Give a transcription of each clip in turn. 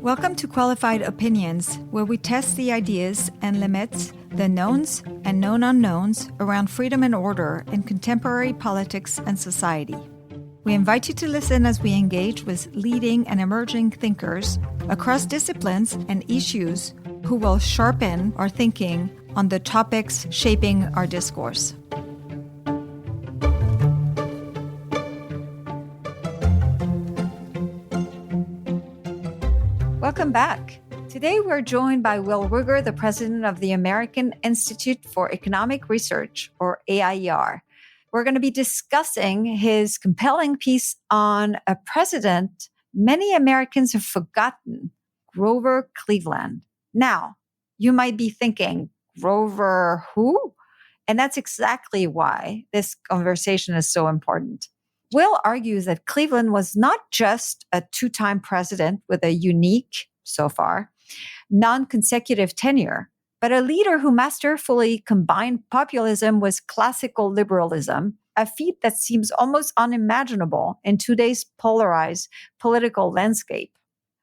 Welcome to Qualified Opinions, where we test the ideas and limits, the knowns and known unknowns around freedom and order in contemporary politics and society. We invite you to listen as we engage with leading and emerging thinkers across disciplines and issues who will sharpen our thinking on the topics shaping our discourse. Welcome back. Today we're joined by Will Ruger, the president of the American Institute for Economic Research, or AIER. We're going to be discussing his compelling piece on a president many Americans have forgotten, Grover Cleveland. Now, you might be thinking, Grover who? And that's exactly why this conversation is so important. Will argues that Cleveland was not just a two-time president with a unique, so far, non-consecutive tenure, but a leader who masterfully combined populism with classical liberalism, a feat that seems almost unimaginable in today's polarized political landscape.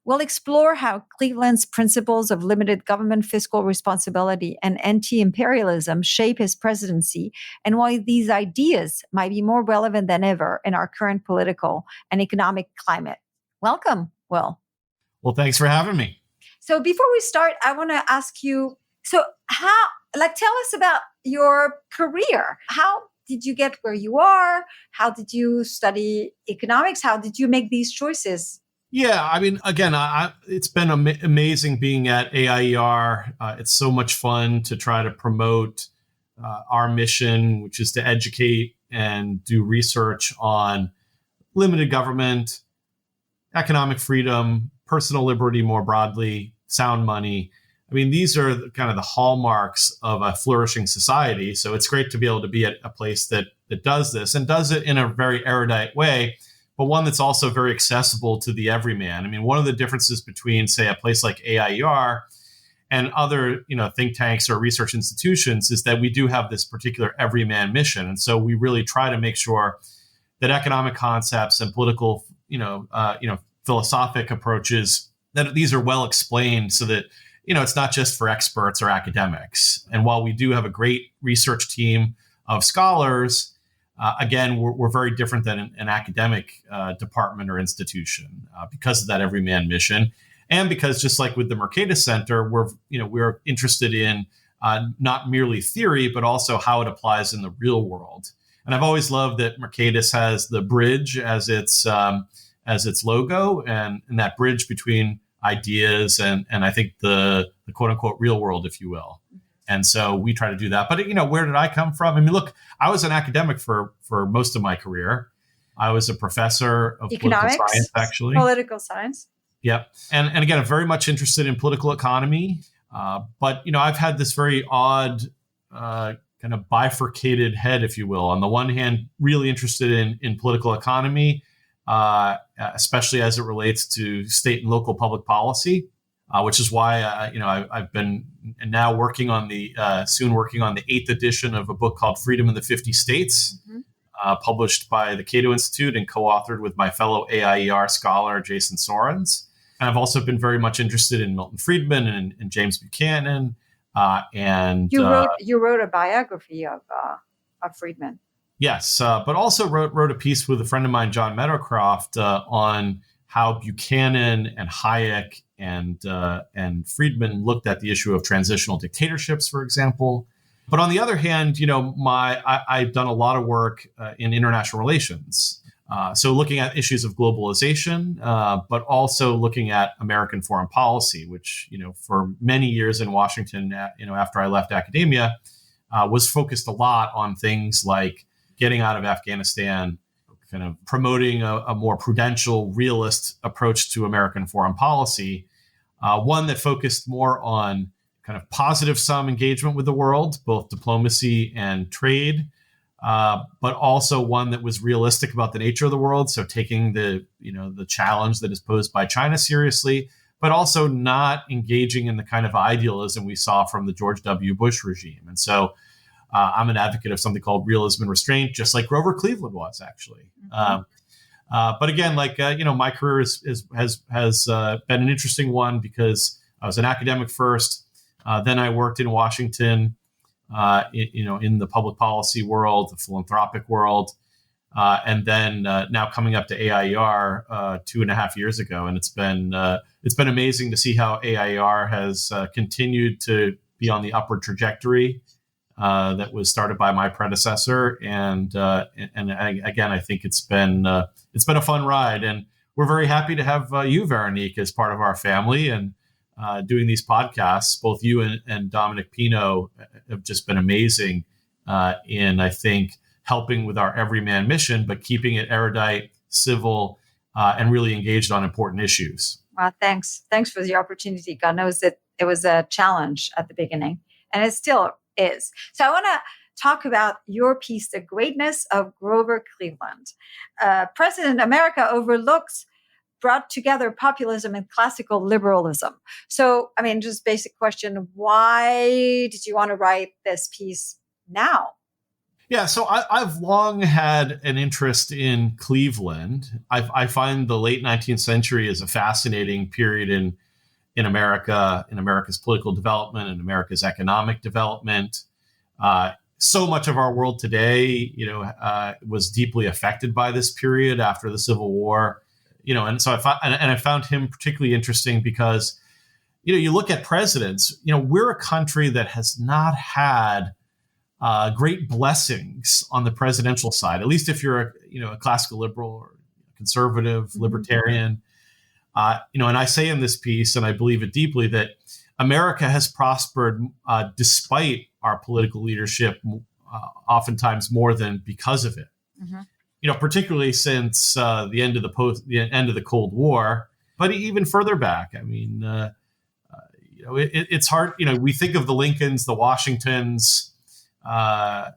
We'll explore how Cleveland's principles of limited government fiscal responsibility and anti-imperialism shape his presidency, and why these ideas might be more relevant than ever in our current political and economic climate. Welcome, Will. Well, thanks for having me. So before we start, I want to ask you, tell us about your career. How did you get where you are? How did you study economics? How did you make these choices? Yeah, I mean, again, it's been amazing being at AIER. It's so much fun to try to promote our mission, which is to educate and do research on limited government, economic freedom, personal liberty more broadly, sound money. I mean, these are kind of the hallmarks of a flourishing society. So it's great to be able to be at a place that does this and does it in a very erudite way, but one that's also very accessible to the everyman. I mean, one of the differences between, say, a place like AIER and other, think tanks or research institutions is that we do have this particular everyman mission. And so we really try to make sure that economic concepts and political, philosophic approaches, that these are well explained so that, it's not just for experts or academics. And while we do have a great research team of scholars, again, we're very different than an academic department or institution because of that everyman mission. And because just like with the Mercatus Center, we're interested in not merely theory, but also how it applies in the real world. And I've always loved that Mercatus has the bridge as its logo, and that bridge between ideas and I think the quote unquote real world, if you will. And so we try to do that. But, where did I come from? I mean, look, I was an academic for most of my career. I was a professor of economics, political science, actually. Political science. Yep. And again, I'm very much interested in political economy. But, I've had this very odd kind of bifurcated head, if you will. On the one hand, really interested in political economy, especially as it relates to state and local public policy, which is why I've been now working on the 8th edition of a book called Freedom in the 50 States, published by the Cato Institute and co-authored with my fellow AIER scholar Jason Sorens. And I've also been very much interested in Milton Friedman and James Buchanan. And you wrote a biography of Friedman. Yes, but also wrote a piece with a friend of mine, John Meadowcroft, on how Buchanan and Hayek and Friedman looked at the issue of transitional dictatorships, for example. But on the other hand, I've done a lot of work in international relations. So looking at issues of globalization, but also looking at American foreign policy, which, for many years in Washington, after I left academia, was focused a lot on things like getting out of Afghanistan, kind of promoting a more prudential, realist approach to American foreign policy, one that focused more on kind of positive sum engagement with the world, both diplomacy and trade, but also one that was realistic about the nature of the world. So taking the challenge that is posed by China seriously, but also not engaging in the kind of idealism we saw from the George W. Bush regime. And so I'm an advocate of something called realism and restraint, just like Grover Cleveland was, actually. But again, my career has been an interesting one because I was an academic first. Then I worked in Washington, in the public policy world, the philanthropic world. And then now coming up to AIER 2.5 years ago, and it's been amazing to see how AIER has continued to be on the upward trajectory that was started by my predecessor, and again, I think it's been a fun ride, and we're very happy to have you, Veronique, as part of our family and doing these podcasts. Both you and Dominic Pino have just been amazing in, I think, helping with our everyman mission, but keeping it erudite, civil, and really engaged on important issues. Well, thanks for the opportunity. God knows that it was a challenge at the beginning, and it still is. So I want to talk about your piece, The Greatness of Grover Cleveland. President America Overlooks brought together populism and classical liberalism. So, just basic question, why did you want to write this piece now? Yeah, so I've long had an interest in Cleveland. I find the late 19th century is a fascinating period in America, in America's political development, and America's economic development. So much of our world today, was deeply affected by this period after the Civil War. And so I found him particularly interesting because, you look at presidents. We're a country that has not had great blessings on the presidential side, at least if you're a classical liberal or conservative, libertarian. And I say in this piece, and I believe it deeply, that America has prospered despite our political leadership, oftentimes more than because of it. Particularly since the end of the Cold War, but even further back. It's hard. We think of the Lincolns, the Washingtons. I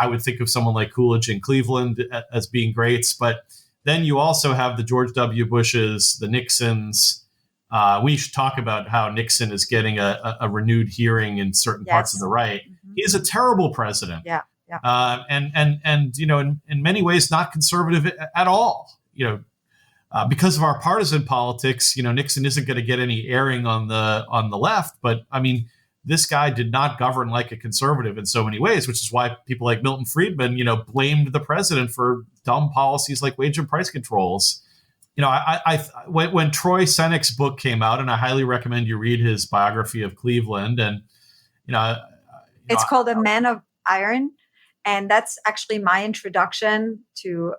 would think of someone like Coolidge in Cleveland as being greats, but then you also have the George W. Bushes, the Nixons. We should talk about how Nixon is getting a renewed hearing in certain parts of the right. He is a terrible president. Yeah. And in many ways not conservative at all. Because of our partisan politics, Nixon isn't going to get any airing on the left. But this guy did not govern like a conservative in so many ways, which is why people like Milton Friedman, blamed the president for dumb policies like wage and price controls. When Troy Seneck's book came out, and I highly recommend you read his biography of Cleveland, and it's called A Man of Iron, and that's actually my introduction to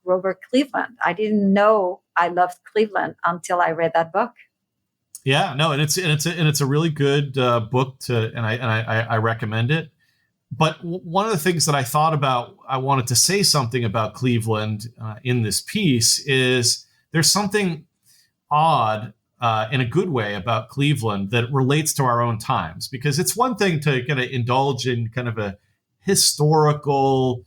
Grover Cleveland. I didn't know I loved Cleveland until I read that book. Yeah, no, and it's a really good book and I recommend it. But one of the things that I thought about, I wanted to say something about Cleveland in this piece, is there's something odd in a good way about Cleveland that relates to our own times, because it's one thing to kind of indulge in kind of a historical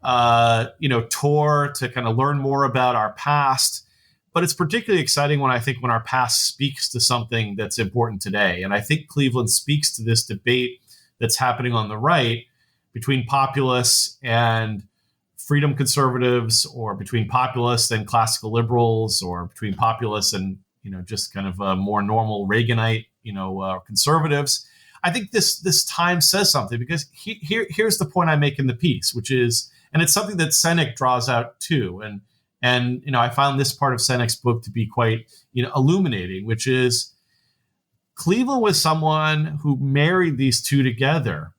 tour to kind of learn more about our past. But it's particularly exciting when our past speaks to something that's important today. And I think Cleveland speaks to this debate that's happening on the right between populists and freedom conservatives, or between populists and classical liberals, or between populists and, just kind of a more normal Reaganite, conservatives. I think this time says something, because here's the point I make in the piece, which is, and it's something that Seneck draws out too. And I found this part of Seneck's book to be quite, illuminating, which is Cleveland was someone who married these two together.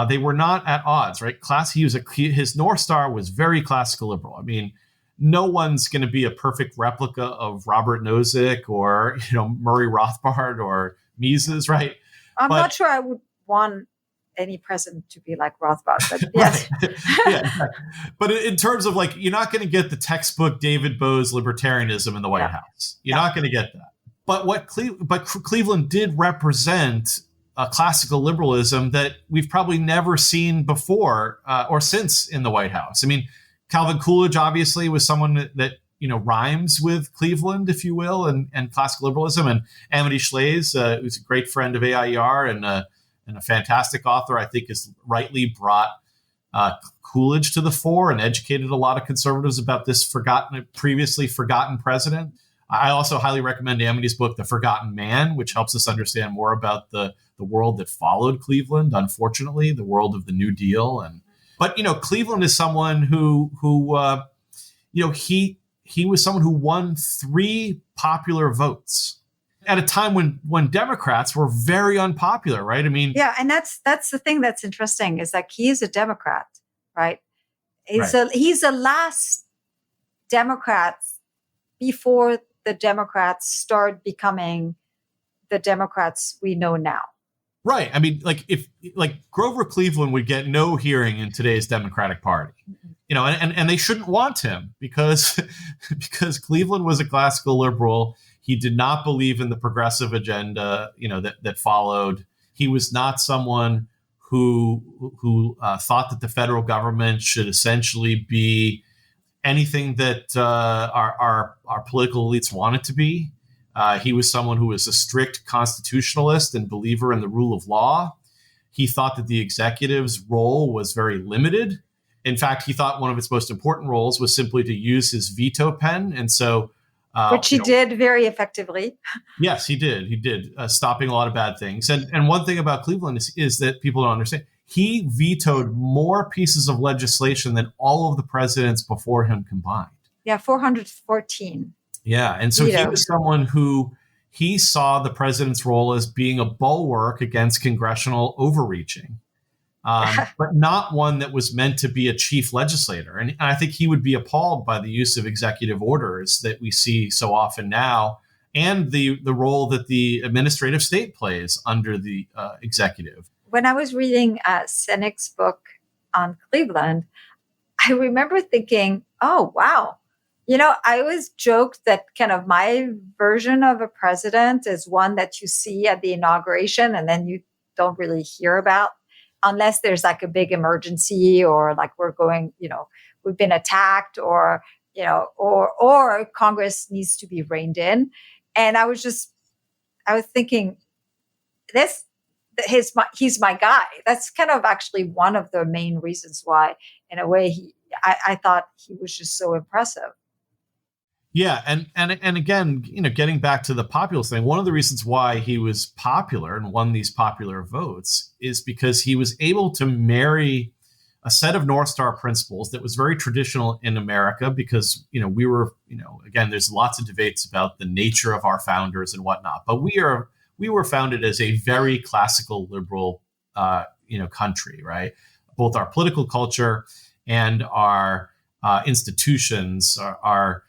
They were not at odds, right? His North Star was very classical liberal. No one's going to be a perfect replica of Robert Nozick or, Murray Rothbard or Mises, right? I'm not sure I would want any president to be like Rothbard, but yes. Yeah, exactly. But in terms of you're not going to get the textbook David Bowe's libertarianism in the White House. You're not going to get that. But Cleveland did represent a classical liberalism that we've probably never seen before or since in the White House. Calvin Coolidge obviously was someone that rhymes with Cleveland, if you will, and classical liberalism. And Amity Shlaes, who's a great friend of AIER and a fantastic author, I think has rightly brought Coolidge to the fore and educated a lot of conservatives about this previously forgotten president. I also highly recommend Amity's book, The Forgotten Man, which helps us understand more about the world that followed Cleveland, unfortunately, the world of the New Deal. But Cleveland is someone who he was someone who won 3 popular votes at a time when Democrats were very unpopular, right? I mean, yeah, and that's the thing that's interesting is that he is a Democrat, right? He's the last Democrat before the Democrats start becoming the Democrats we know now. Right. I mean, if Grover Cleveland would get no hearing in today's Democratic Party, and they shouldn't want him because Cleveland was a classical liberal. He did not believe in the progressive agenda, that followed. He was not someone who thought that the federal government should essentially be anything that our political elites want it to be. He was someone who was a strict constitutionalist and believer in the rule of law. He thought that the executive's role was very limited. In fact, he thought one of its most important roles was simply to use his veto pen. And so, which he did very effectively. Yes, he did. He did, stopping a lot of bad things. And one thing about Cleveland is that people don't understand. He vetoed more pieces of legislation than all of the presidents before him combined. Yeah, 414. Yeah. And so he was someone who he saw the president's role as being a bulwark against congressional overreaching, but not one that was meant to be a chief legislator. And I think he would be appalled by the use of executive orders that we see so often now, and the role that the administrative state plays under the executive. When I was reading Senec's book on Cleveland, I remember thinking, oh, wow. I always joked that kind of my version of a president is one that you see at the inauguration and then you don't really hear about unless there's like a big emergency or like we're going, we've been attacked or Congress needs to be reined in. And I was thinking he's my guy. That's kind of actually one of the main reasons why, in a way, I thought he was just so impressive. Yeah, and again, getting back to the populist thing, one of the reasons why he was popular and won these popular votes is because he was able to marry a set of North Star principles that was very traditional in America because, we were, again, there's lots of debates about the nature of our founders and whatnot, but we were founded as a very classical liberal, country, right? Both our political culture and our institutions are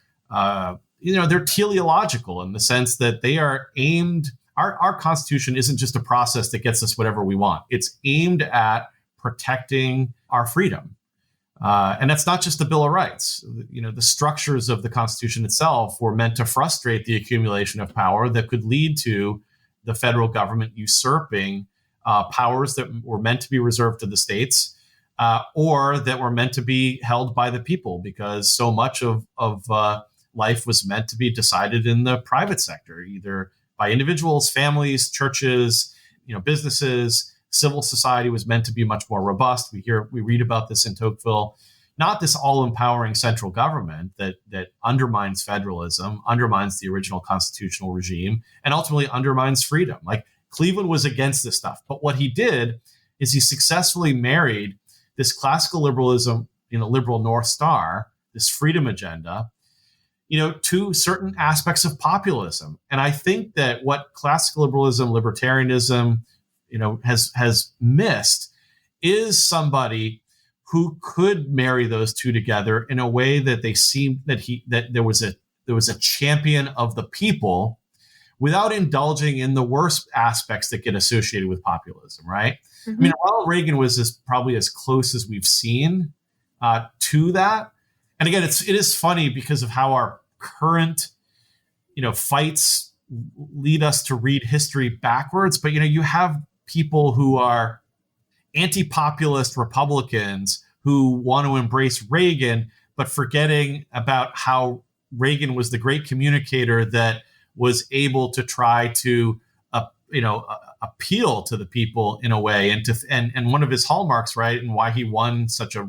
they're teleological in the sense that they are aimed. Our Constitution isn't just a process that gets us whatever we want. It's aimed at protecting our freedom. And that's not just the Bill of Rights. The structures of the Constitution itself were meant to frustrate the accumulation of power that could lead to the federal government usurping powers that were meant to be reserved to the states or that were meant to be held by the people, because so much of life was meant to be decided in the private sector, either by individuals, families, churches, businesses. Civil society was meant to be much more robust. We read about this in Tocqueville, not this all-empowering central government that undermines federalism, undermines the original constitutional regime, and ultimately undermines freedom. Like Cleveland was against this stuff. But what he did is he successfully married this classical liberalism, liberal North Star, this freedom agenda, to certain aspects of populism. And I think that what classical liberalism, libertarianism, has missed is somebody who could marry those two together in a way that they seemed that there was a champion of the people without indulging in the worst aspects that get associated with populism, right? Mm-hmm. I mean, Ronald Reagan was probably as close as we've seen to that. And again, it is funny because of how our current, fights lead us to read history backwards. But, you have people who are anti-populist Republicans who want to embrace Reagan, but forgetting about how Reagan was the great communicator that was able to try to appeal to the people in a way, and one of his hallmarks, right, and why he won such a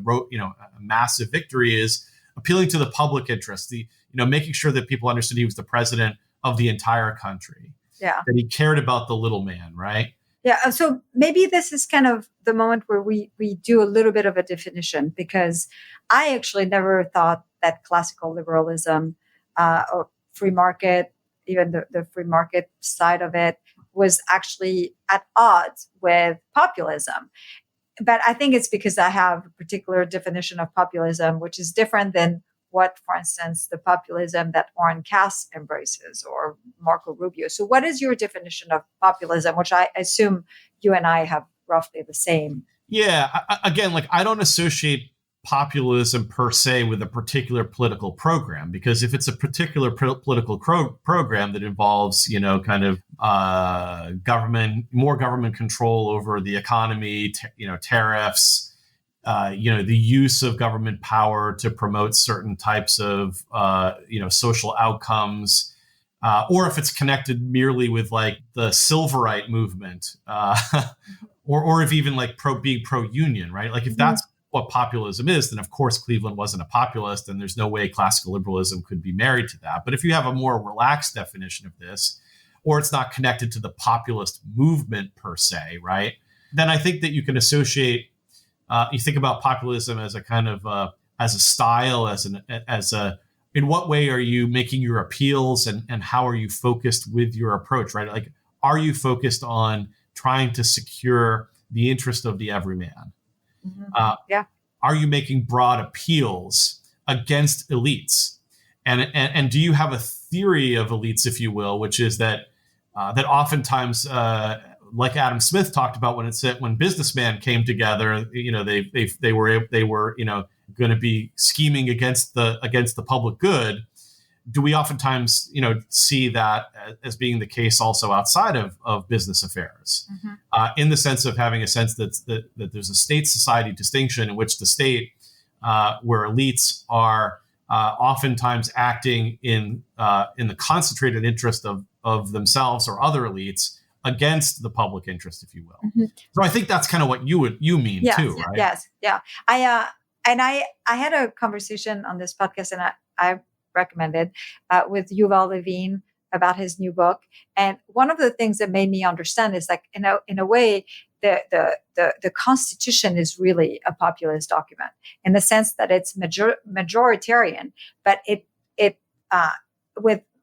massive victory is appealing to the public interest, making sure that people understood he was the president of the entire country, that he cared about the little man, right? Yeah. So maybe this is kind of the moment where we do a little bit of a definition, because I actually never thought that classical liberalism or free market, even the free market side of it, was actually at odds with populism. But I think it's because I have a particular definition of populism, which is different than what, for instance, the populism that Oren Cass embraces or Marco Rubio. So what is your definition of populism, which I assume you and I have roughly the same? Yeah. Again, I don't associate populism per se with a particular political program, because if it's a particular political program that involves, more government control over the economy, tariffs, the use of government power to promote certain types of, social outcomes, or if it's connected merely with the Silverite movement, or if even being pro-union, right? If that's what populism is, then of course Cleveland wasn't a populist, and there's no way classical liberalism could be married to that. But if you have a more relaxed definition of this, or it's not connected to the populist movement per se, right, then I think that you can associate. You think about populism as a kind of as a style, in what way are you making your appeals, and how are you focused with your approach, right? Are you focused on trying to secure the interest of the everyman? Are you making broad appeals against elites? And do you have a theory of elites, if you will, which is that oftentimes, like Adam Smith talked about, when businessmen came together, they were going to be scheming against the public good. Do we oftentimes see that as being the case also outside of business affairs, in the sense of having a sense that there's a state society distinction in which the state, where elites are oftentimes acting in the concentrated interest of themselves or other elites against the public interest, if you will. So I think that's kind of what you mean too, right? Yes, yeah. I had a conversation on this podcast, and I recommended with Yuval Levine about his new book. And one of the things that made me understand is in a way, the Constitution is really a populist document, in the sense that it's majoritarian, but it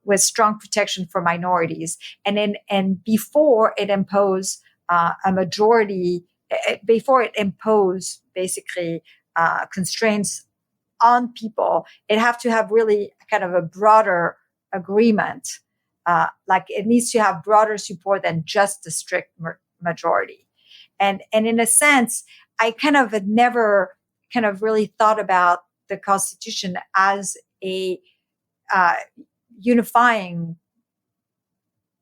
with strong protection for minorities. And before it imposed a majority, before it imposed basically constraints on people, it have to have really kind of a broader agreement. It needs to have broader support than just the strict majority. And in a sense, I kind of had never kind of really thought about the Constitution as a unifying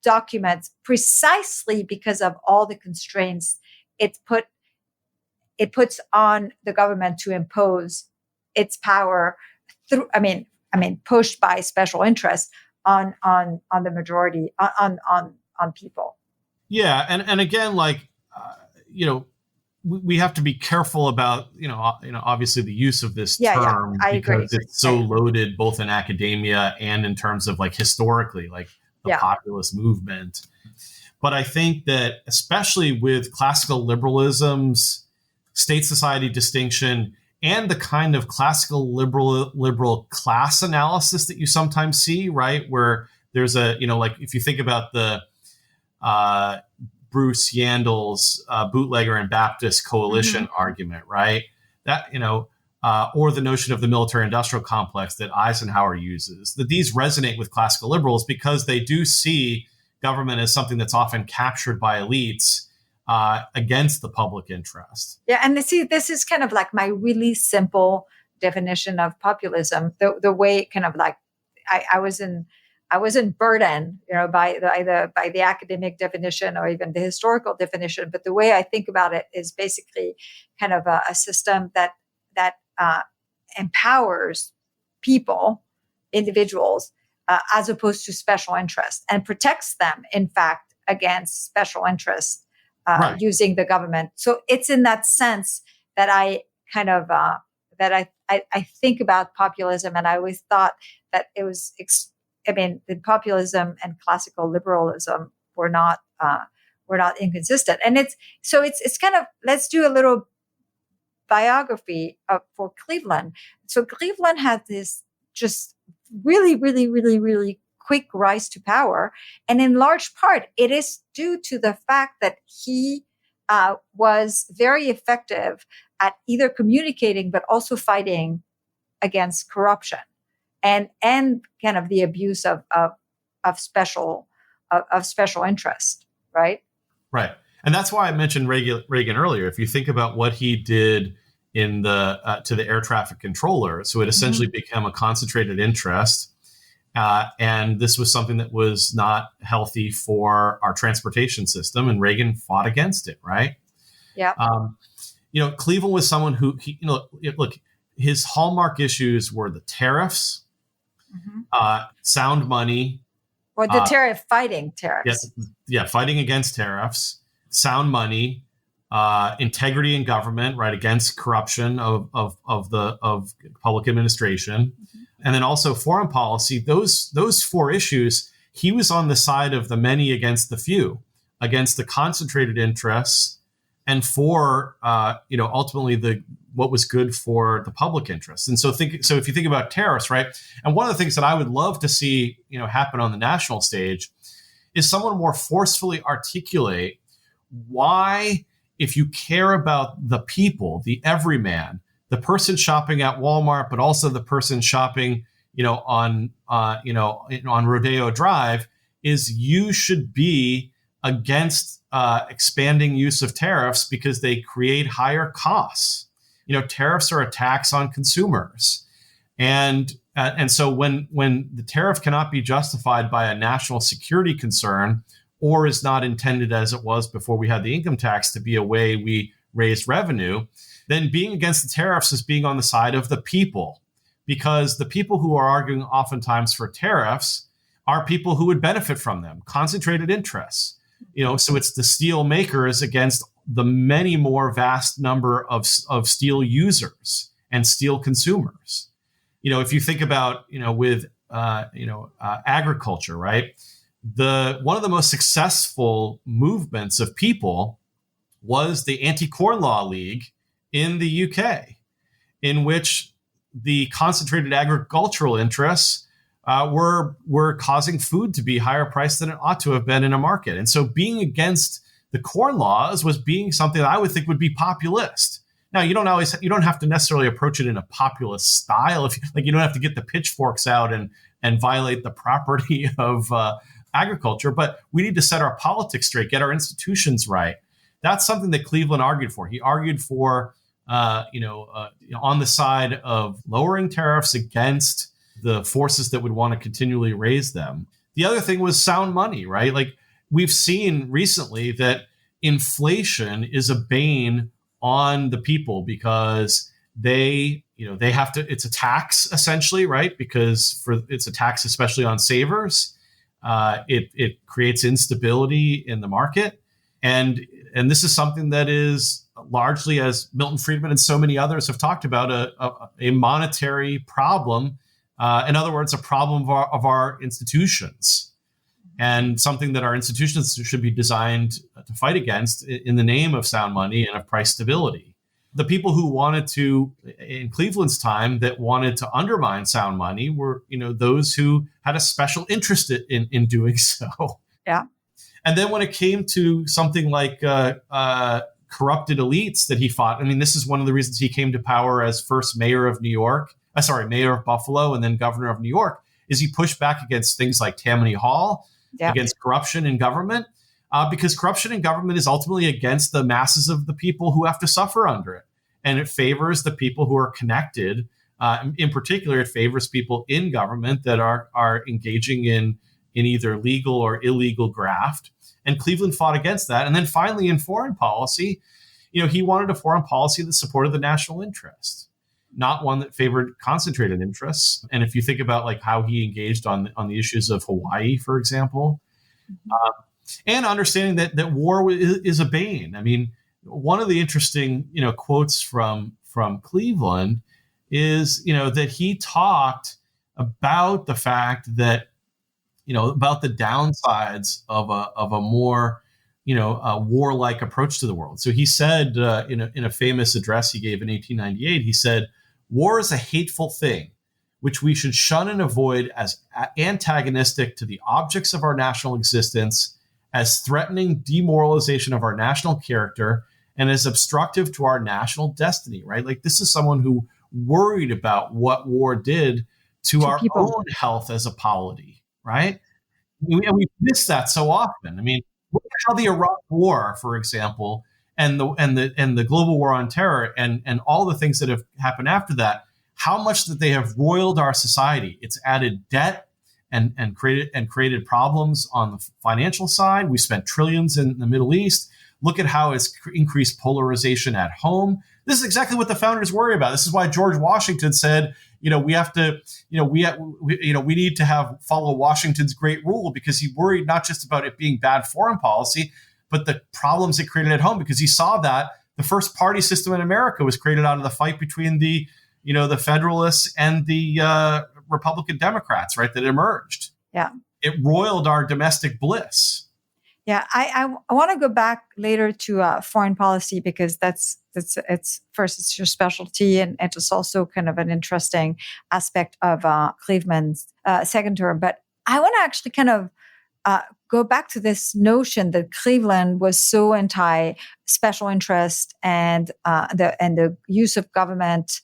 document, precisely because of all the constraints it puts on the government to impose its power through. Pushed by special interests on the majority, on people. Yeah, and again, we have to be careful about obviously the use of this term, because it's so loaded both in academia and in terms of historically, the populist movement. But I think that especially with classical liberalism's state society distinction and the kind of classical liberal class analysis that you sometimes see, right, where there's if you think about the Bruce Yandel's bootlegger and Baptist coalition argument, right? That, or the notion of the military-industrial complex that Eisenhower uses, that these resonate with classical liberals because they do see government as something that's often captured by elites against the public interest. Yeah, and this is kind of my really simple definition of populism. The way kind of I wasn't burdened, by the academic definition or even the historical definition. But the way I think about it is basically kind of a system that empowers people, individuals, as opposed to special interests, and protects them, in fact, against special interests Right. using the government. So it's in that sense that I kind of that I think about populism, and I always thought that it was. The populism and classical liberalism were not inconsistent, and it's kind of, let's do a little biography for Cleveland. So Cleveland had this just really, really, really, really quick rise to power. And in large part, it is due to the fact that he was very effective at either communicating, but also fighting against corruption and kind of the abuse of special interest, right? Right. And that's why I mentioned Reagan earlier. If you think about what he did in the to the air traffic controller, so it essentially became a concentrated interest. And this was something that was not healthy for our transportation system. And Reagan fought against it. Right. Yeah. Cleveland was someone who, look, his hallmark issues were the tariffs, sound money. Or the tariffs. Yeah, fighting against tariffs, sound money, integrity in government, right, against corruption of public administration, and then also foreign policy. Those four issues, he was on the side of the many against the few, against the concentrated interests, and for ultimately what was good for the public interest. And so if you think about tariffs, right, and one of the things that I would love to see happen on the national stage is someone more forcefully articulate why, if you care about the people, the everyman, the person shopping at Walmart, but also the person shopping on Rodeo Drive, is you should be against expanding use of tariffs because they create higher costs. Tariffs are a tax on consumers. And so when the tariff cannot be justified by a national security concern, or is not intended, as it was before we had the income tax, to be a way we raise revenue, then being against the tariffs is being on the side of the people, because the people who are arguing oftentimes for tariffs are people who would benefit from them, concentrated interests. So it's the steel makers against the many more vast number of steel users and steel consumers. If you think about, with agriculture, right? One of the most successful movements of people was the Anti-Corn Law League in the UK, in which the concentrated agricultural interests were causing food to be higher priced than it ought to have been in a market. And so being against the corn laws was being something that I would think would be populist. Now, you don't have to necessarily approach it in a populist style. You don't have to get the pitchforks out and violate the property of agriculture, but we need to set our politics straight, get our institutions right. That's something that Cleveland argued for. He argued for, on the side of lowering tariffs against the forces that would want to continually raise them. The other thing was sound money, right? Like, we've seen recently that inflation is a bane on the people because they have to, it's a tax essentially, right? Because it's a tax, especially on savers. It creates instability in the market. And this is something that is largely, as Milton Friedman and so many others have talked about, a monetary problem. In other words, a problem of our institutions, and something that our institutions should be designed to fight against in the name of sound money and of price stability. The people who wanted to, in Cleveland's time, that wanted to undermine sound money were, those who had a special interest in doing so. Yeah. And then when it came to something like corrupted elites that he fought, this is one of the reasons he came to power as first mayor of mayor of Buffalo, and then governor of New York, is he pushed back against things like Tammany Hall, against corruption in government, because corruption in government is ultimately against the masses of the people who have to suffer under it. And it favors the people who are connected. In particular, it favors people in government that are engaging in either legal or illegal graft. And Cleveland fought against that. And then finally, in foreign policy, he wanted a foreign policy that supported the national interest, not one that favored concentrated interests. And if you think about how he engaged on the issues of Hawaii, for example, and understanding that war is a bane. I mean, one of the interesting, quotes from Cleveland is, that he talked about the fact that, about the downsides of a more, a warlike approach to the world. So he said, in a famous address he gave in 1898, he said, "War is a hateful thing, which we should shun and avoid as antagonistic to the objects of our national existence, as threatening demoralization of our national character, and as obstructive to our national destiny," right? Like, this is someone who worried about what war did to our people. own health as a polity, right? And we miss that so often. I mean, look at how the Iraq War, for example, and the global war on terror and all the things that have happened after that, how much that they have roiled our society. It's added debt and created problems on the financial side. We spent trillions in the Middle East. Look at how it's increased polarization at home. This is exactly what the founders worry about. This is why George Washington said, we have to, we need to follow Washington's great rule, because he worried not just about it being bad foreign policy, but the problems it created at home, because he saw that the first party system in America was created out of the fight between the Federalists and the Republican Democrats, right, that emerged. Yeah. It roiled our domestic bliss. Yeah, I want to go back later to foreign policy, because it's your specialty, and it's also kind of an interesting aspect of Cleveland's second term. But I want to actually kind of go back to this notion that Cleveland was so anti special interest and the use of government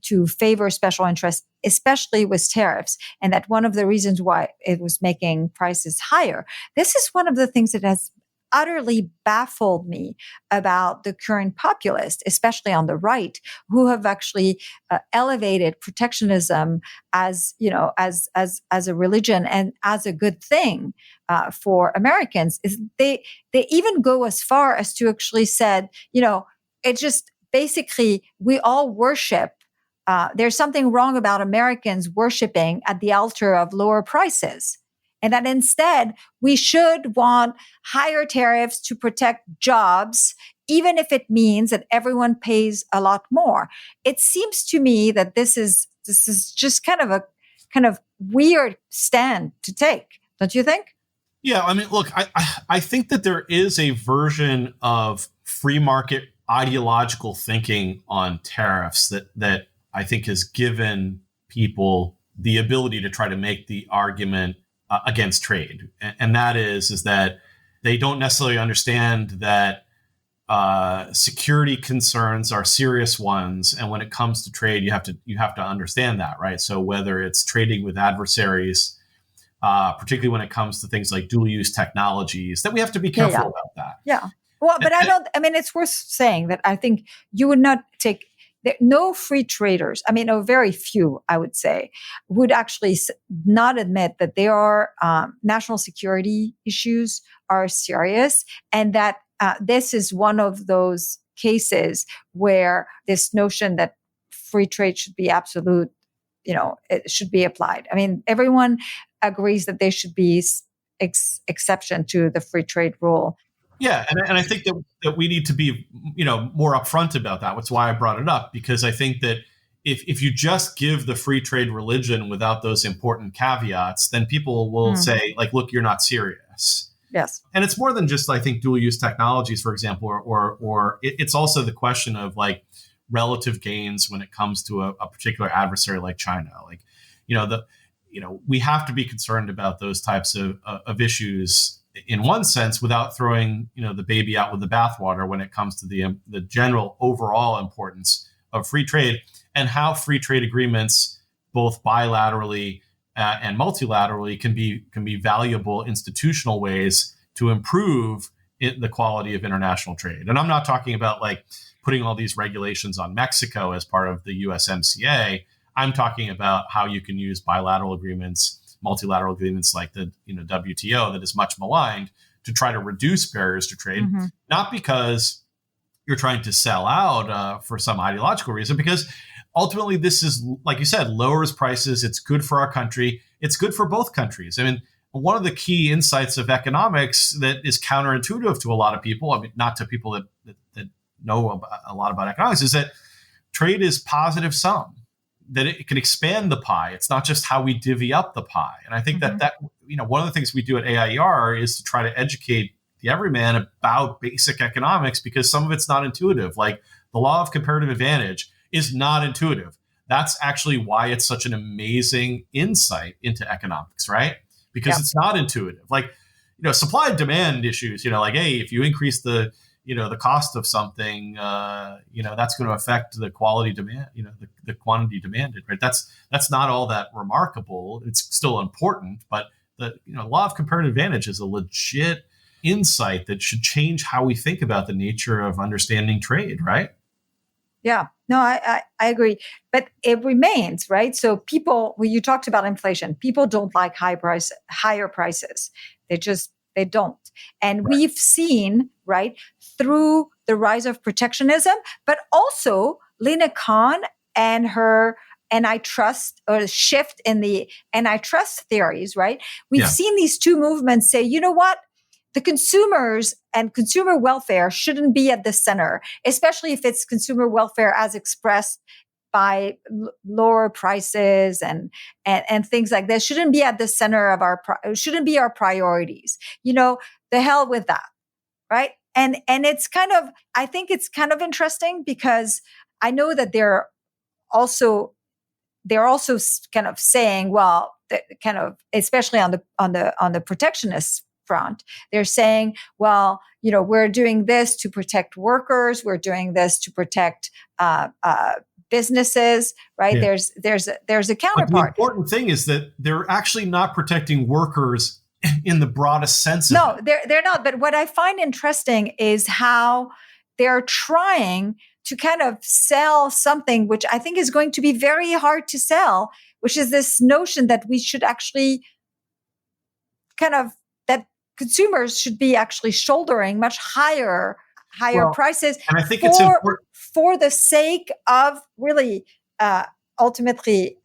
to favor special interests, especially with tariffs, and that one of the reasons why it was making prices higher. This is one of the things that has utterly baffled me about the current populists, especially on the right, who have actually elevated protectionism as a religion and as a good thing for Americans. Is they even go as far as to actually said, it just basically we all worship. There's something wrong about Americans worshiping at the altar of lower prices. And that instead, we should want higher tariffs to protect jobs, even if it means that everyone pays a lot more. It seems to me that this is just kind of weird stand to take, don't you think? Yeah, I mean, look, I think that there is a version of free market ideological thinking on tariffs that I think has given people the ability to try to make the argument against trade. And that is that they don't necessarily understand that security concerns are serious ones. And when it comes to trade, you have to understand that, right? So whether it's trading with adversaries, particularly when it comes to things like dual use technologies, that we have to be careful about that. Yeah. Well, but it's worth saying that I think you would not take no free traders, or very few, I would say, would actually not admit that there are national security issues are serious, and that this is one of those cases where this notion that free trade should be absolute, it should be applied. Everyone agrees that there should be exception to the free trade rule. Yeah, and I think that we need to be, more upfront about that. That's why I brought it up, because I think that if you just give the free trade religion without those important caveats, then people will say, like, look, you're not serious. Yes. And it's more than just, I think, dual use technologies, for example, or it's also the question of like relative gains when it comes to a particular adversary like China. Like, we have to be concerned about those types of issues in one sense, without throwing the baby out with the bathwater when it comes to the general overall importance of free trade, and how free trade agreements, both bilaterally and multilaterally, can be valuable institutional ways to improve the quality of international trade. And I'm not talking about like putting all these regulations on Mexico as part of the USMCA. I'm talking about how you can use bilateral agreements, multilateral agreements like the WTO that is much maligned, to try to reduce barriers to trade, not because you're trying to sell out for some ideological reason, because ultimately this is, like you said, lowers prices. It's good for our country. It's good for both countries. one of the key insights of economics that is counterintuitive to a lot of people, I mean, not to people that know a lot about economics, is that trade is positive sum, that it can expand the pie. It's not just how we divvy up the pie. And I think that one of the things we do at AIER is to try to educate the everyman about basic economics, because some of it's not intuitive. Like the law of comparative advantage is not intuitive. That's actually why it's such an amazing insight into economics, right? Because it's not intuitive. Like, supply and demand issues, like, hey, if you increase the cost of something, that's going to affect the quality demand, the quantity demanded, right? That's not all that remarkable. It's still important, but the law of comparative advantage is a legit insight that should change how we think about the nature of understanding trade, right? Yeah, no, I agree. But it remains, right? So people, when you talked about inflation, people don't like higher prices. They don't. And we've seen, right, through the rise of protectionism, but also Lina Khan and her antitrust, or shift in the antitrust theories, right? We've seen these two movements say, you know what? The consumers and consumer welfare shouldn't be at the center, especially if it's consumer welfare as expressed by lower prices and things like that. Shouldn't be at the center of shouldn't be our priorities. The hell with that, right? And it's I think it's kind of interesting, because I know that they're also kind of saying, well, kind of, especially on the protectionist front, they're saying, well, we're doing this to protect workers, we're doing this to protect businesses, right? Yeah. There's a counterpart. But the important thing is that they're actually not protecting workers in the broadest sense. No, they're not. But what I find interesting is how they're trying to kind of sell something which I think is going to be very hard to sell, which is this notion that we should actually that consumers should be actually shouldering much higher prices. And I think it's important for the sake of really ultimately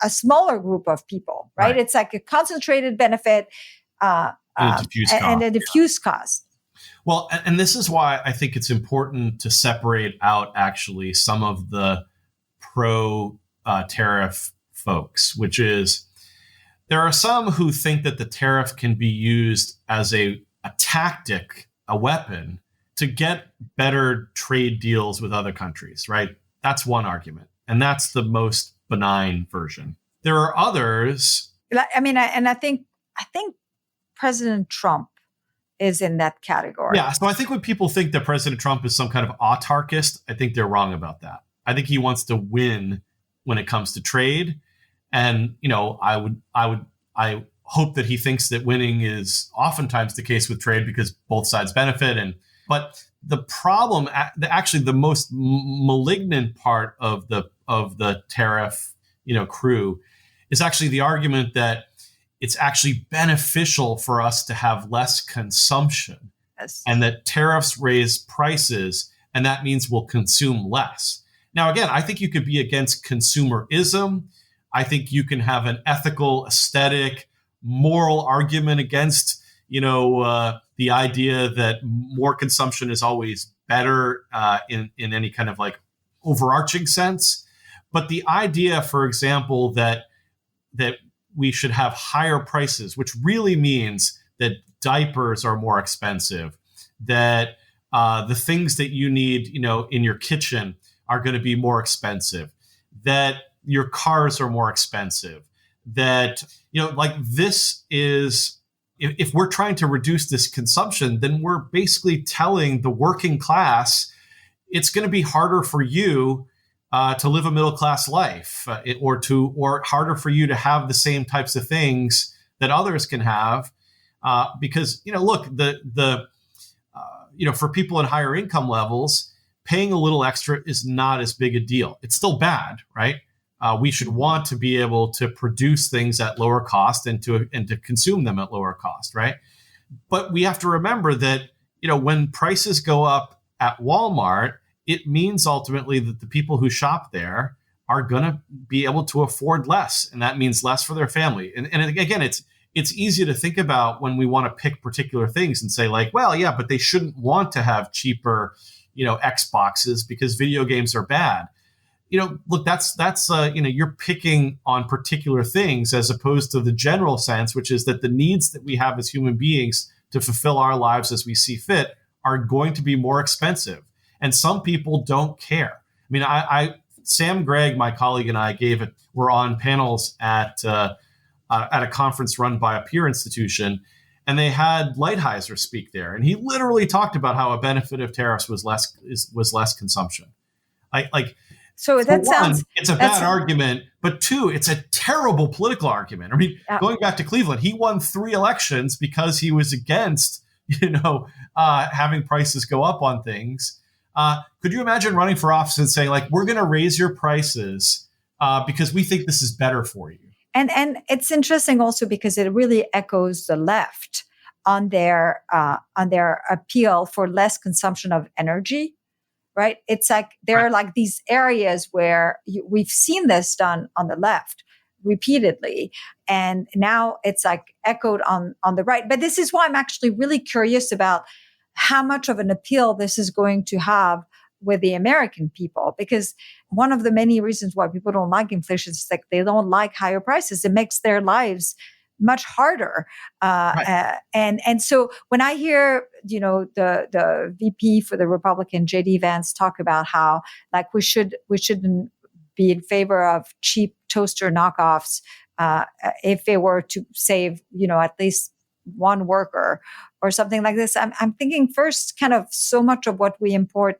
a smaller group of people, right? It's like a concentrated benefit and a diffuse cost. Well, and this is why I think it's important to separate out actually some of the pro-tariff folks, which is there are some who think that the tariff can be used as a tactic, a weapon, to get better trade deals with other countries, right? That's one argument. And that's the most benign version. There are others. I mean, I think President Trump is in that category. Yeah. So I think when people think that President Trump is some kind of autarkist, I think they're wrong about that. I think he wants to win when it comes to trade. And, I hope that he thinks that winning is oftentimes the case with trade because both sides benefit. But the problem, actually the most malignant part of the tariff, crew is actually the argument that it's actually beneficial for us to have less consumption, and that tariffs raise prices, and that means we'll consume less. Now, again, I think you could be against consumerism. I think you can have an ethical, aesthetic, moral argument against, the idea that more consumption is always better in any kind of like overarching sense. But the idea, for example, that we should have higher prices, which really means that diapers are more expensive, that the things that you need, in your kitchen are going to be more expensive, that your cars are more expensive, that, this is, if we're trying to reduce this consumption, then we're basically telling the working class it's going to be harder for you to live a middle class life, or harder for you to have the same types of things that others can have, because look, for people in higher income levels, paying a little extra is not as big a deal. It's still bad, right? We should want to be able to produce things at lower cost and to consume them at lower cost, right? But we have to remember that when prices go up at Walmart, it means ultimately that the people who shop there are going to be able to afford less, and that means less for their family. And again, it's easy to think about when we want to pick particular things and say like, well, yeah, but they shouldn't want to have cheaper, Xboxes because video games are bad. Look, that's you're picking on particular things as opposed to the general sense, which is that the needs that we have as human beings to fulfill our lives as we see fit are going to be more expensive. And some people don't care. I mean, Sam Gregg, my colleague, and I were on panels at a conference run by a peer institution, and they had Lighthizer speak there, and he literally talked about how a benefit of tariffs was less consumption. So that sounds. It's a bad argument, but two, it's a terrible political argument. I mean, going back to Cleveland, he won 3 elections because he was against, having prices go up on things. Could you imagine running for office and saying, like, we're going to raise your prices because we think this is better for you? And it's interesting also because it really echoes the left on their appeal for less consumption of energy. Right. It's like there are like these areas where we've seen this done on the left repeatedly. And now it's like echoed on the right. But this is why I'm actually really curious about how much of an appeal this is going to have with the American people, because one of the many reasons why people don't like inflation is like they don't like higher prices. It makes their lives much harder. Right. And so when I hear, the VP for the Republican, JD Vance, talk about how like we shouldn't be in favor of cheap toaster knockoffs if they were to save, at least one worker or something like this, I'm thinking first kind of so much of what we import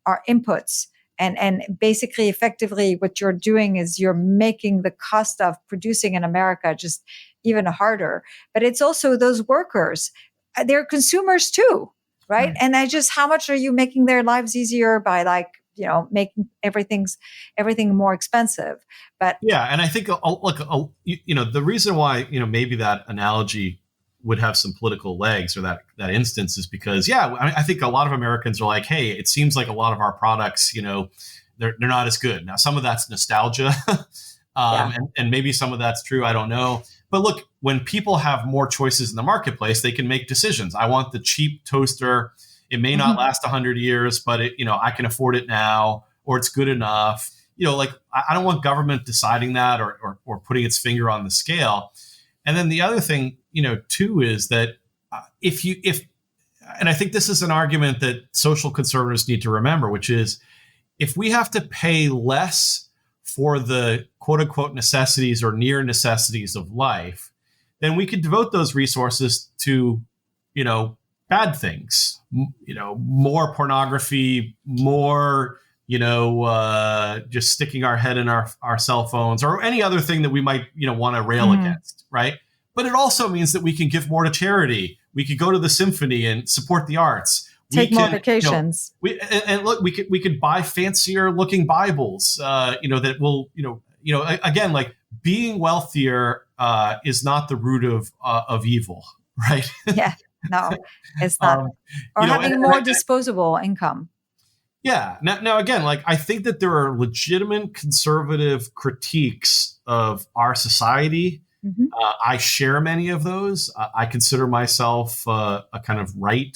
are inputs. And basically, effectively, what you're doing is you're making the cost of producing in America just even harder. But it's also those workers, they're consumers too, right? And how much are you making their lives easier by making everything more expensive? But yeah, and I think the reason why maybe that analogy would have some political legs, or that instance, is because I think a lot of Americans are like, hey, it seems like a lot of our products, they're not as good. Now, some of that's nostalgia, and maybe some of that's true. I don't know. But look, when people have more choices in the marketplace, they can make decisions. I want the cheap toaster. It may not last 100 years, but I can afford it now, or it's good enough. I don't want government deciding that or putting its finger on the scale. And then the other thing, too, is that and I think this is an argument that social conservatives need to remember, which is if we have to pay less for the quote unquote necessities or near necessities of life, then we could devote those resources to, bad things, more pornography, more, just sticking our head in our cell phones, or any other thing that we might, want to rail against. Right. But it also means that we can give more to charity. We could go to the symphony and support the arts. Take more vacations. Look, we could buy fancier looking Bibles, that will, again, like being wealthier is not the root of evil, right? Yeah, no, it's not. Or having more disposable income. Yeah. Now, again, like I think that there are legitimate conservative critiques of our society. I share many of those. I consider myself a kind of right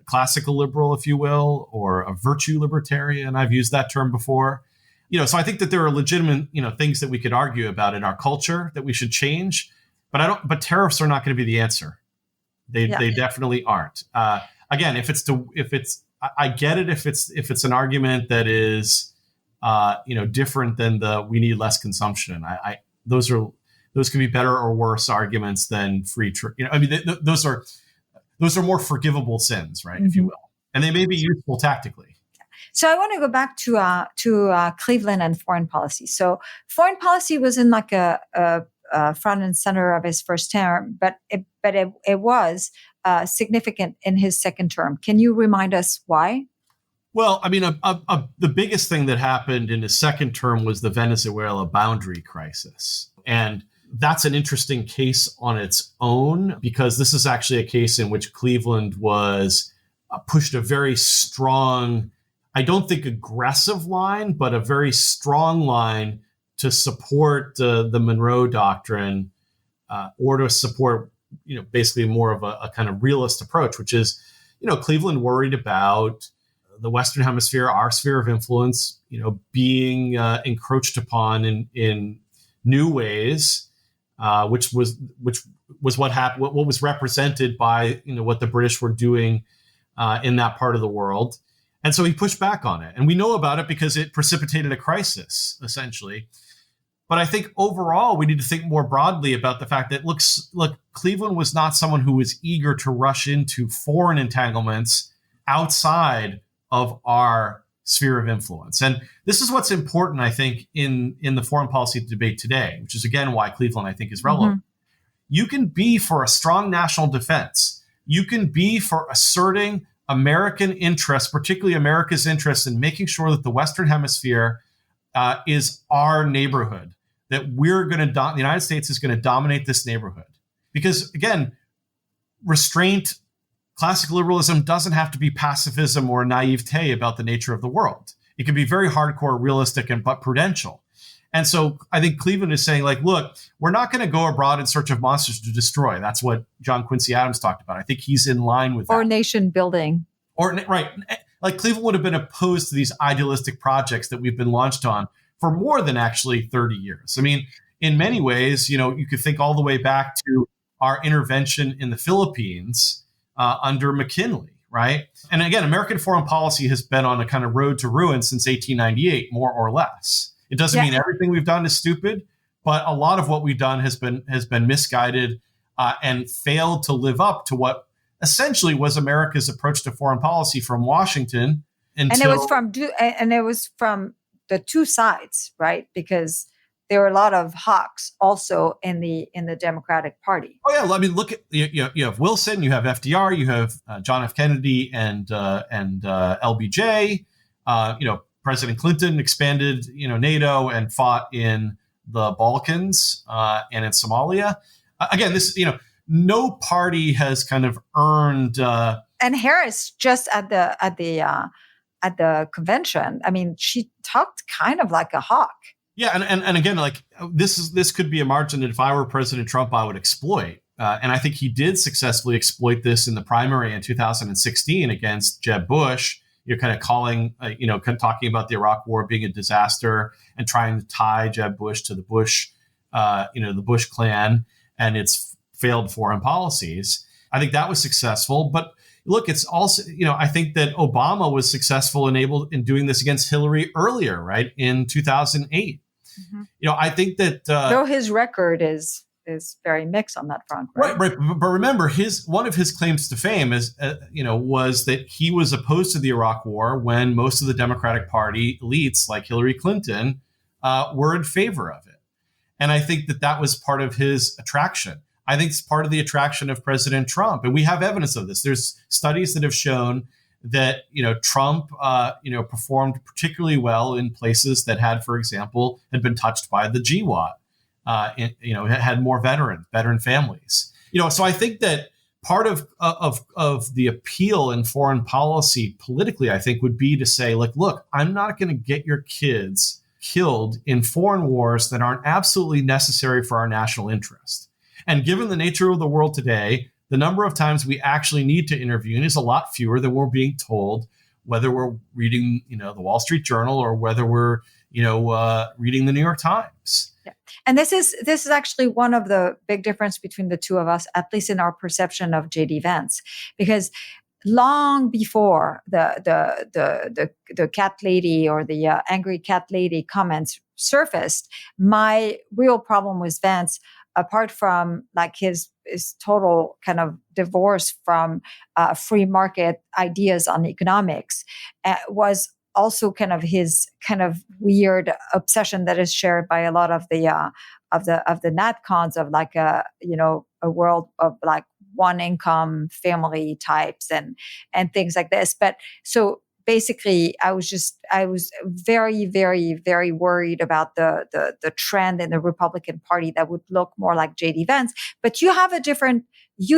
classical liberal, if you will, or a virtue libertarian. I've used that term before. So I think that there are legitimate, things that we could argue about in our culture that we should change. But tariffs are not going to be the answer. They definitely aren't. Again, I get it if it's an argument that is, different than we need less consumption. Those can be better or worse arguments than free trade. Those are more forgivable sins, right, if you will, and they may be useful tactically. So I want to go back to Cleveland and foreign policy. So foreign policy was in like a front and center of his first term, but it was significant in his second term. Can you remind us why? Well, I mean, the biggest thing that happened in his second term was the Venezuela boundary crisis, and that's an interesting case on its own, because this is actually a case in which Cleveland was pushed a very strong, I don't think aggressive line, but a very strong line to support the Monroe Doctrine or to support, basically more of a kind of realist approach, which is, Cleveland worried about the Western Hemisphere, our sphere of influence, being encroached upon in new ways, which was what happened, what was represented by what the British were doing in that part of the world. And so he pushed back on it. And we know about it because it precipitated a crisis, essentially. But I think overall, we need to think more broadly about the fact that, look, Cleveland was not someone who was eager to rush into foreign entanglements outside of our sphere of influence. And this is what's important, I think, in the foreign policy debate today, which is, again, why Cleveland, I think, is relevant. Mm-hmm. You can be for a strong national defense. You can be for asserting American interests, particularly America's interests in making sure that the Western Hemisphere is our neighborhood, that the United States is going to dominate this neighborhood. Because, again, restraint, classic liberalism doesn't have to be pacifism or naivete about the nature of the world. It can be very hardcore, realistic, but prudential. And so I think Cleveland is saying, look, we're not going to go abroad in search of monsters to destroy. That's what John Quincy Adams talked about. I think he's in line with that. Or nation building. Right. Like Cleveland would have been opposed to these idealistic projects that we've been launched on for more than actually 30 years. I mean, in many ways, you could think all the way back to our intervention in the Philippines under McKinley, right? And again, American foreign policy has been on a kind of road to ruin since 1898, more or less. It doesn't mean everything we've done is stupid, but a lot of what we've done has been misguided and failed to live up to what essentially was America's approach to foreign policy from Washington until. And it was from the two sides, right? Because there were a lot of hawks also in the Democratic Party. Oh yeah, I mean, look at you have Wilson, you have FDR, you have John F. Kennedy, and LBJ. President Clinton expanded, NATO and fought in the Balkans and in Somalia. Again, this, no party has kind of earned. And Harris, just at the convention, I mean, she talked kind of like a hawk. Yeah, and again, this could be a margin that if I were President Trump, I would exploit. And I think he did successfully exploit this in the primary in 2016 against Jeb Bush. You're kind of calling, talking about the Iraq War being a disaster and trying to tie Jeb Bush to the Bush, the Bush clan and its failed foreign policies. I think that was successful. But look, it's also, I think that Obama was successful in doing this against Hillary earlier, right, in 2008. Mm-hmm. I think that though his record is very mixed on that front, right? Right. But remember, one of his claims to fame is, was that he was opposed to the Iraq War when most of the Democratic Party elites, like Hillary Clinton, were in favor of it. And I think that was part of his attraction. I think it's part of the attraction of President Trump, and we have evidence of this. There's studies that have shown that Trump performed particularly well in places that had, for example, had been touched by the GWOT. Had more veteran families. So I think that part of the appeal in foreign policy politically, I think, would be to say, look, I'm not going to get your kids killed in foreign wars that aren't absolutely necessary for our national interest. And given the nature of the world today, the number of times we actually need to intervene is a lot fewer than we're being told, whether we're reading, the Wall Street Journal or whether we're, reading the New York Times. Yeah. And this is actually one of the big difference between the two of us, at least in our perception of J.D. Vance, because long before the cat lady or the angry cat lady comments surfaced, my real problem with Vance, apart from his total kind of divorce from free market ideas on economics, was also kind of his kind of weird obsession that is shared by a lot of the NatCons of a world of one income family types and things like this. But so basically I was very, very, very worried about the trend in the Republican Party that would look more like J.D. Vance. But you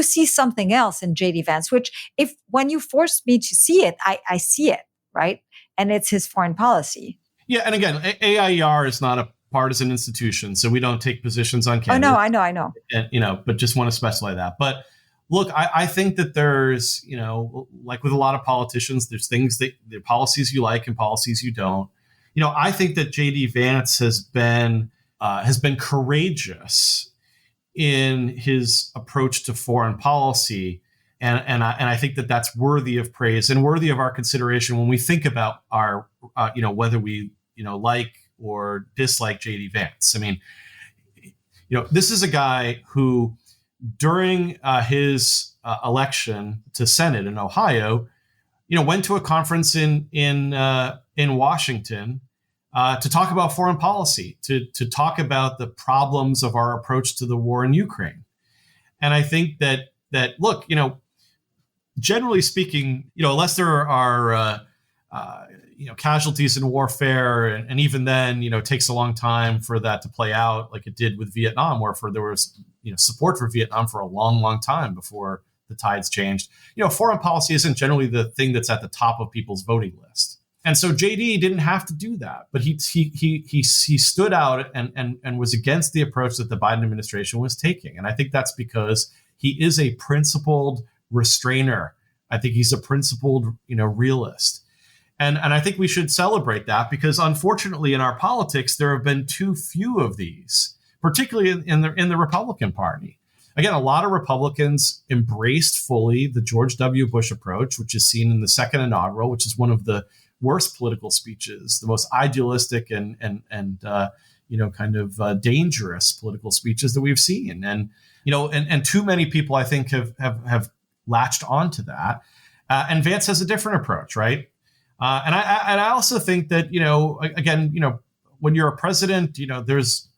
see something else in J.D. Vance, which when you force me to see it, I see it, right? And it's his foreign policy. Yeah, and again, AIER is not a partisan institution, so we don't take positions on candidates. Oh, no, I know. And, but just want to specify that. But look, I think that there's, like with a lot of politicians, there's things that there are policies you like and policies you don't. I think that J.D. Vance has been courageous in his approach to foreign policy. And I think that that's worthy of praise and worthy of our consideration when we think about our, whether we, like or dislike J.D. Vance. I mean, this is a guy who, during his election to Senate in Ohio, went to a conference in Washington to talk about foreign policy, to talk about the problems of our approach to the war in Ukraine. And I think that look, generally speaking, unless there are casualties in warfare, and even then, it takes a long time for that to play out, like it did with Vietnam, where there was support for Vietnam for a long, long time before the tides changed. Foreign policy isn't generally the thing that's at the top of people's voting list. And so JD didn't have to do that, but he stood out and was against the approach that the Biden administration was taking. And I think that's because he is a principled restrainer. I think he's a principled, realist. And I think we should celebrate that, because unfortunately in our politics, there have been too few of these, particularly in the Republican Party. Again, a lot of Republicans embraced fully the George W. Bush approach, which is seen in the second inaugural, which is one of the worst political speeches, the most idealistic and dangerous political speeches that we've seen. And too many people, I think, have latched onto that. And Vance has a different approach, right? And I also think that, when you're a president, there's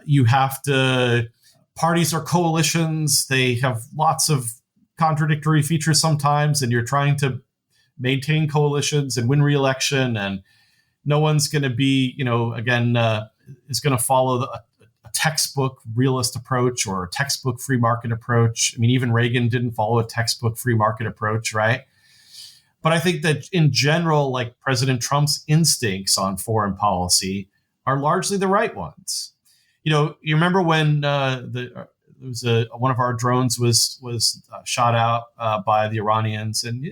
you have to, parties or coalitions, they have lots of contradictory features sometimes, and you're trying to maintain coalitions and win re-election, and no one's going to be, is going to follow a textbook realist approach or a textbook free market approach. I mean, even Reagan didn't follow a textbook free market approach, right? But I think that in general, like President Trump's instincts on foreign policy are largely the right ones. You remember when one of our drones was shot out by the Iranians, and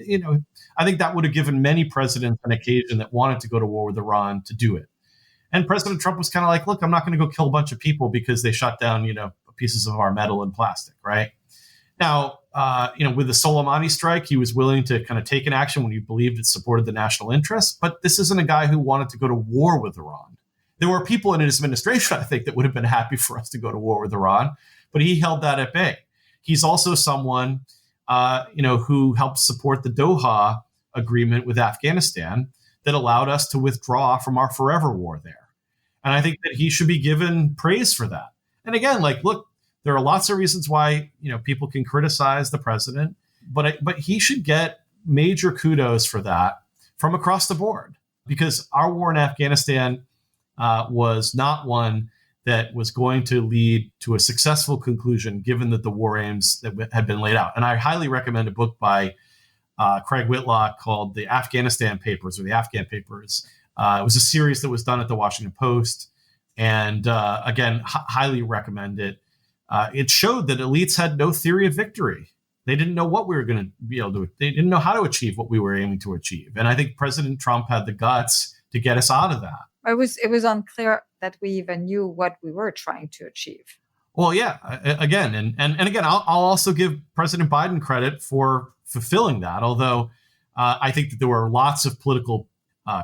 I think that would have given many presidents an occasion that wanted to go to war with Iran to do it. And President Trump was kind of like, look, I'm not going to go kill a bunch of people because they shot down, pieces of our metal and plastic, right? Now, with the Soleimani strike, he was willing to kind of take an action when he believed it supported the national interest. But this isn't a guy who wanted to go to war with Iran. There were people in his administration, I think, that would have been happy for us to go to war with Iran, but he held that at bay. He's also someone, who helped support the Doha agreement with Afghanistan that allowed us to withdraw from our forever war there. And I think that he should be given praise for that. And again, look, there are lots of reasons why, people can criticize the president, but he should get major kudos for that from across the board, because our war in Afghanistan was not one that was going to lead to a successful conclusion, given that the war aims that had been laid out. And I highly recommend a book by Craig Whitlock called The Afghanistan Papers, or The Afghan Papers. It was a series that was done at the Washington Post. And again, highly recommend it. It showed that elites had no theory of victory. They didn't know what we were going to be able to, they didn't know how to achieve what we were aiming to achieve. And I think President Trump had the guts to get us out of that. It was unclear that we even knew what we were trying to achieve. Well, yeah, again, and again, I'll also give President Biden credit for fulfilling that, although I think that there were lots of political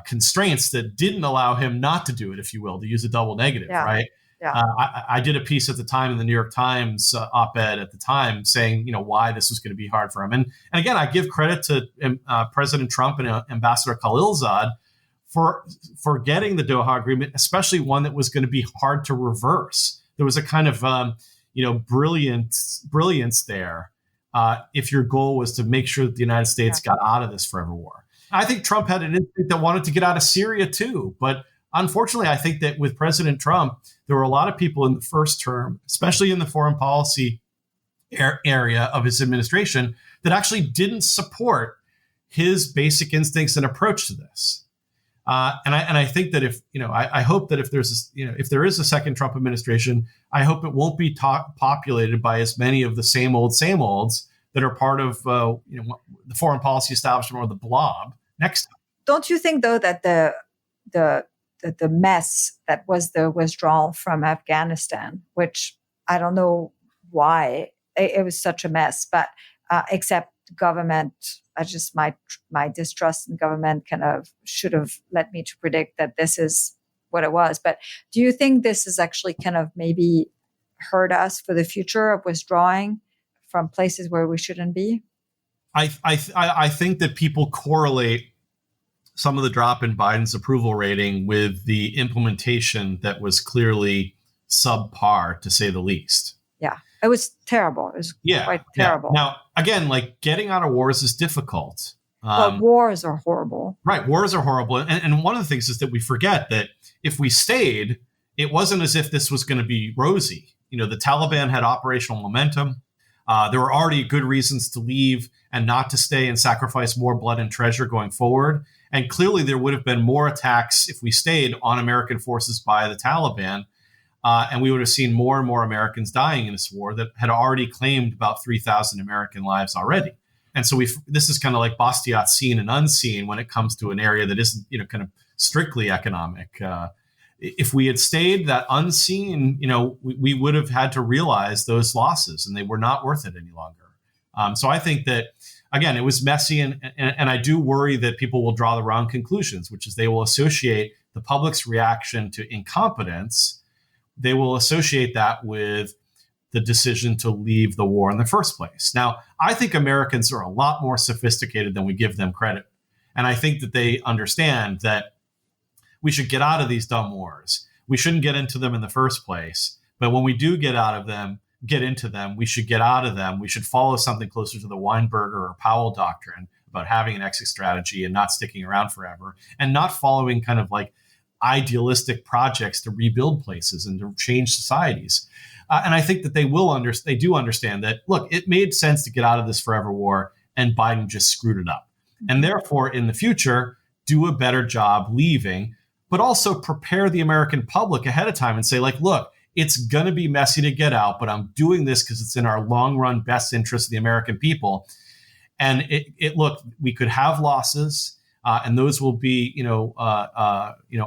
constraints that didn't allow him not to do it, if you will, to use a double negative, right? Yeah. I did a piece at the time in the New York Times op-ed at the time saying, why this was going to be hard for him. And again, I give credit to President Trump and Ambassador Khalilzad for getting the Doha agreement, especially one that was going to be hard to reverse. There was a kind of, brilliance there if your goal was to make sure that the United States got out of this forever war. I think Trump had an instinct that wanted to get out of Syria too. But unfortunately, I think that with President Trump, there were a lot of people in the first term, especially in the foreign policy area of his administration, that actually didn't support his basic instincts and approach to this. And I think that I hope that if if there is a second Trump administration, I hope it won't be populated by as many of the same olds that are part of the foreign policy establishment or the blob next time. Don't you think, though, that the mess that was the withdrawal from Afghanistan, which I don't know why it was such a mess, but except government, I just my distrust in government kind of should have led me to predict that this is what it was. But do you think this is actually kind of maybe hurt us for the future of withdrawing from places where we shouldn't be? I think that people correlate some of the drop in Biden's approval rating with the implementation that was clearly subpar, to say the least. Yeah, it was terrible. It was quite terrible. Yeah. Now, again, getting out of wars is difficult. But wars are horrible. Right. Wars are horrible. And one of the things is that we forget that if we stayed, it wasn't as if this was going to be rosy. The Taliban had operational momentum. There were already good reasons to leave and not to stay and sacrifice more blood and treasure going forward. And clearly there would have been more attacks if we stayed on American forces by the Taliban. And we would have seen more and more Americans dying in this war that had already claimed about 3,000 American lives already. And so this is kind of like Bastiat seen and unseen when it comes to an area that isn't, kind of strictly economic. If we had stayed that unseen, we would have had to realize those losses, and they were not worth it any longer. So I think that, again, it was messy, and I do worry that people will draw the wrong conclusions, which is they will associate the public's reaction to incompetence. They will associate that with the decision to leave the war in the first place. Now, I think Americans are a lot more sophisticated than we give them credit. And I think that they understand that we should get out of these dumb wars. We shouldn't get into them in the first place. But when we do get into them, we should get out of them. We should follow something closer to the Weinberger or Powell doctrine about having an exit strategy and not sticking around forever, and not following kind of idealistic projects to rebuild places and to change societies. And I think that they do understand that, look, it made sense to get out of this forever war, and Biden just screwed it up. And therefore, in the future, do a better job leaving, but also prepare the American public ahead of time and say, look, it's going to be messy to get out, but I'm doing this because it's in our long run best interest of the American people. And look, we could have losses, and those will be,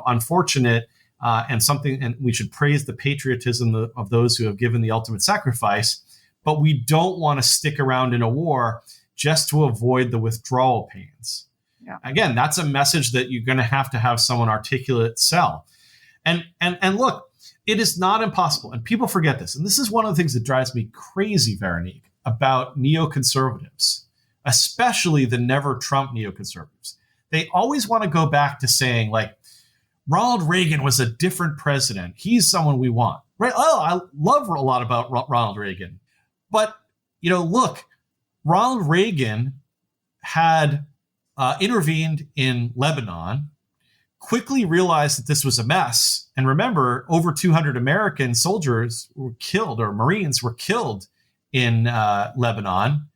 unfortunate. And we should praise the patriotism of those who have given the ultimate sacrifice, but we don't want to stick around in a war just to avoid the withdrawal pains. Yeah. Again, that's a message that you're going to have someone articulate sell. And look, it is not impossible. And people forget this. And this is one of the things that drives me crazy, Veronique, about neoconservatives, especially the never Trump neoconservatives. They always want to go back to saying, Ronald Reagan was a different president. He's someone we want, right? Oh, I love a lot about Ronald Reagan. But, look, Ronald Reagan had intervened in Lebanon, quickly realized that this was a mess. And remember, over 200 American soldiers were killed, or Marines were killed in Lebanon.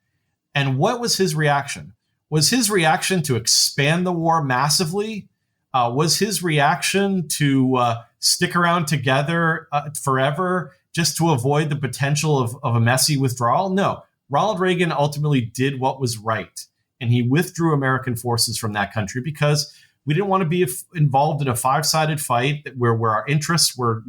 And what was his reaction? Was his reaction to expand the war massively? Was his reaction to stick around together forever just to avoid the potential of a messy withdrawal? No. Ronald Reagan ultimately did what was right, and he withdrew American forces from that country because we didn't want to be involved in a five-sided fight where our interests were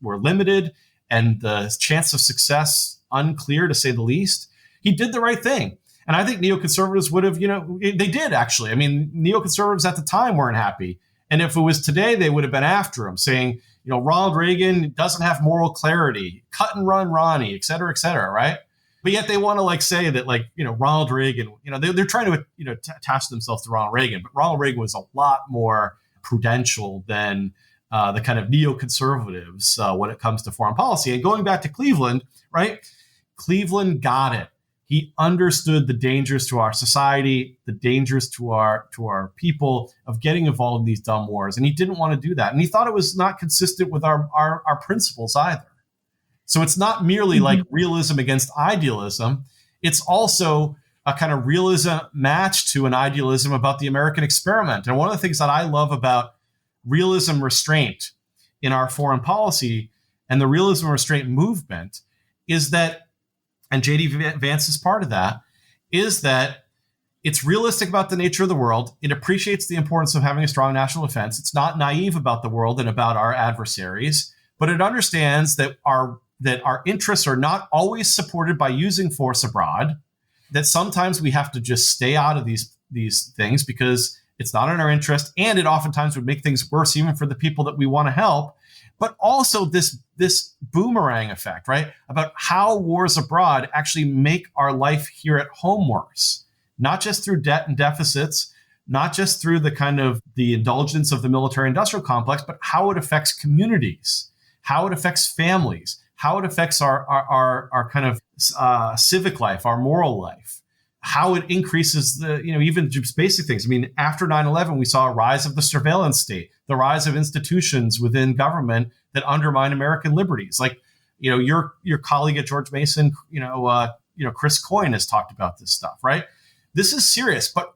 limited and the chance of success unclear, to say the least. He did the right thing. And I think neoconservatives would have, they did actually. I mean, neoconservatives at the time weren't happy. And if it was today, they would have been after him, saying, Ronald Reagan doesn't have moral clarity, cut and run Ronnie, et cetera, right? But yet they want to say that Ronald Reagan, they're trying to, attach themselves to Ronald Reagan. But Ronald Reagan was a lot more prudential than the kind of neoconservatives when it comes to foreign policy. And going back to Cleveland, right? Cleveland got it. He understood the dangers to our society, the dangers to our people of getting involved in these dumb wars. And he didn't want to do that. And he thought it was not consistent with our principles either. So it's not merely like realism against idealism. It's also a kind of realism match to an idealism about the American experiment. And one of the things that I love about realism restraint in our foreign policy and the realism restraint movement is that, and J.D. Vance is part of that, is that it's realistic about the nature of the world. It appreciates the importance of having a strong national defense. It's not naive about the world and about our adversaries, but it understands that our interests are not always supported by using force abroad, that sometimes we have to just stay out of these things because it's not in our interest, and it oftentimes would make things worse even for the people that we want to help. But also this boomerang effect, right? About how wars abroad actually make our life here at home worse, not just through debt and deficits, not just through the kind of the indulgence of the military industrial complex, but how it affects communities, how it affects families, how it affects our kind of civic life, our moral life, how it increases the, even just basic things. I mean, after 9/11, we saw a rise of the surveillance state, the rise of institutions within government that undermine American liberties. Like, your colleague at George Mason, Chris Coyne has talked about this stuff, right? This is serious. But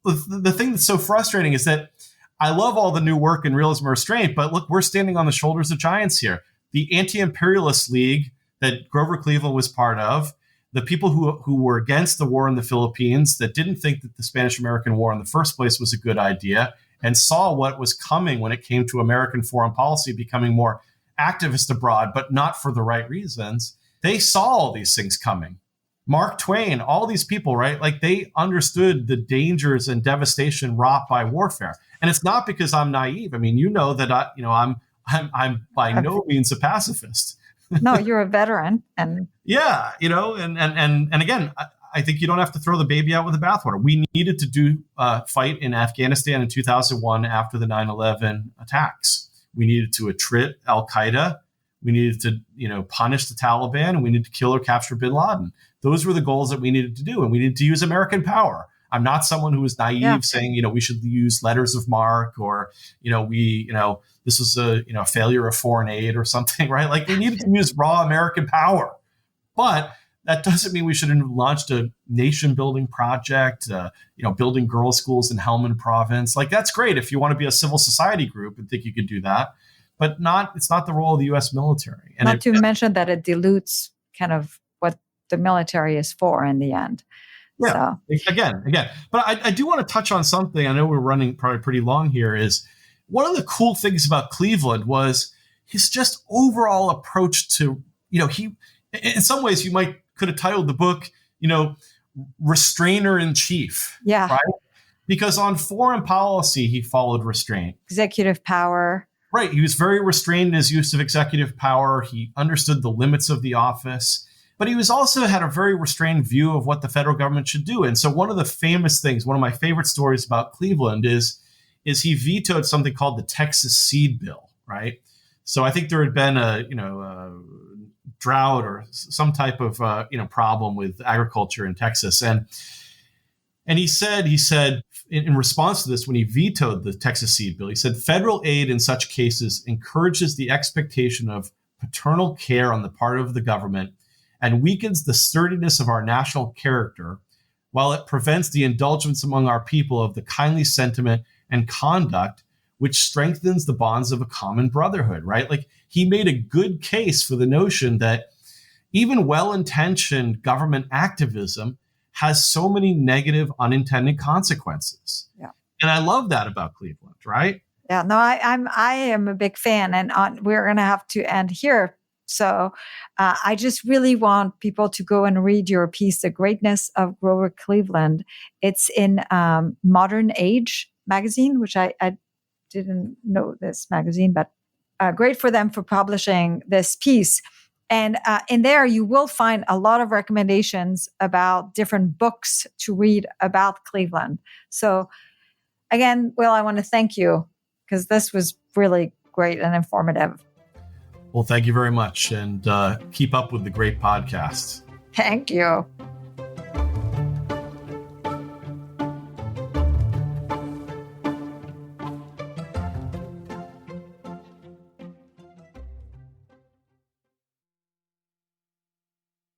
the thing that's so frustrating is that I love all the new work in realism restraint, but look, we're standing on the shoulders of giants here. The Anti-Imperialist League that Grover Cleveland was part of, the people who were against the war in the Philippines, that didn't think that the Spanish-American War in the first place was a good idea, and saw what was coming when it came to American foreign policy becoming more activist abroad, but not for the right reasons. They saw all these things coming. Mark Twain, all these people, right? Like, they understood the dangers and devastation wrought by warfare. And it's not because I'm naive. I mean, that I'm by no means a pacifist. No, you're a veteran. And yeah, and again, I think you don't have to throw the baby out with the bathwater. We needed to fight in Afghanistan in 2001 after the 9/11 attacks. We needed to attrit al-Qaeda. We needed to, punish the Taliban, and we needed to kill or capture bin Laden. Those were the goals that we needed to do, and we needed to use American power. I'm not someone who is naive saying, we should use letters of marque, or, this was a failure of foreign aid or something, right? Like, we needed to use raw American power. But that doesn't mean we should have launched a nation building project, building girls' schools in Helmand province. Like, that's great if you want to be a civil society group and think you could do that, but it's not the role of the U.S. military. And not to mention that it dilutes kind of what the military is for in the end. Yeah, so. Again. But I do want to touch on something. I know we're running probably pretty long here. Is one of the cool things about Cleveland was his just overall approach to, he, in some ways you could have titled the book, Restrainer in Chief. Yeah. Right? Because on foreign policy, he followed restraint. Executive power. Right. He was very restrained in his use of executive power. He understood the limits of the office. But he was also had a very restrained view of what the federal government should do. And so one of the famous things, one of my favorite stories about Cleveland is he vetoed something called the Texas Seed Bill, right? So I think there had been a drought or some type of problem with agriculture in Texas. And he said in response to this, when he vetoed the Texas Seed Bill, he said, federal aid in such cases encourages the expectation of paternal care on the part of the government and weakens the sturdiness of our national character, while it prevents the indulgence among our people of the kindly sentiment and conduct which strengthens the bonds of a common brotherhood, right? Like, he made a good case for the notion that even well-intentioned government activism has so many negative unintended consequences. Yeah. And I love that about Cleveland, right? Yeah, no, I am a big fan, and we're going to have to end here. So I just really want people to go and read your piece, The Greatness of Grover Cleveland. It's in Modern Age magazine, which I didn't know this magazine, but great for them for publishing this piece. And in there, you will find a lot of recommendations about different books to read about Cleveland. So again, Will, I want to thank you because this was really great and informative. Well, thank you very much, and keep up with the great podcasts. Thank you.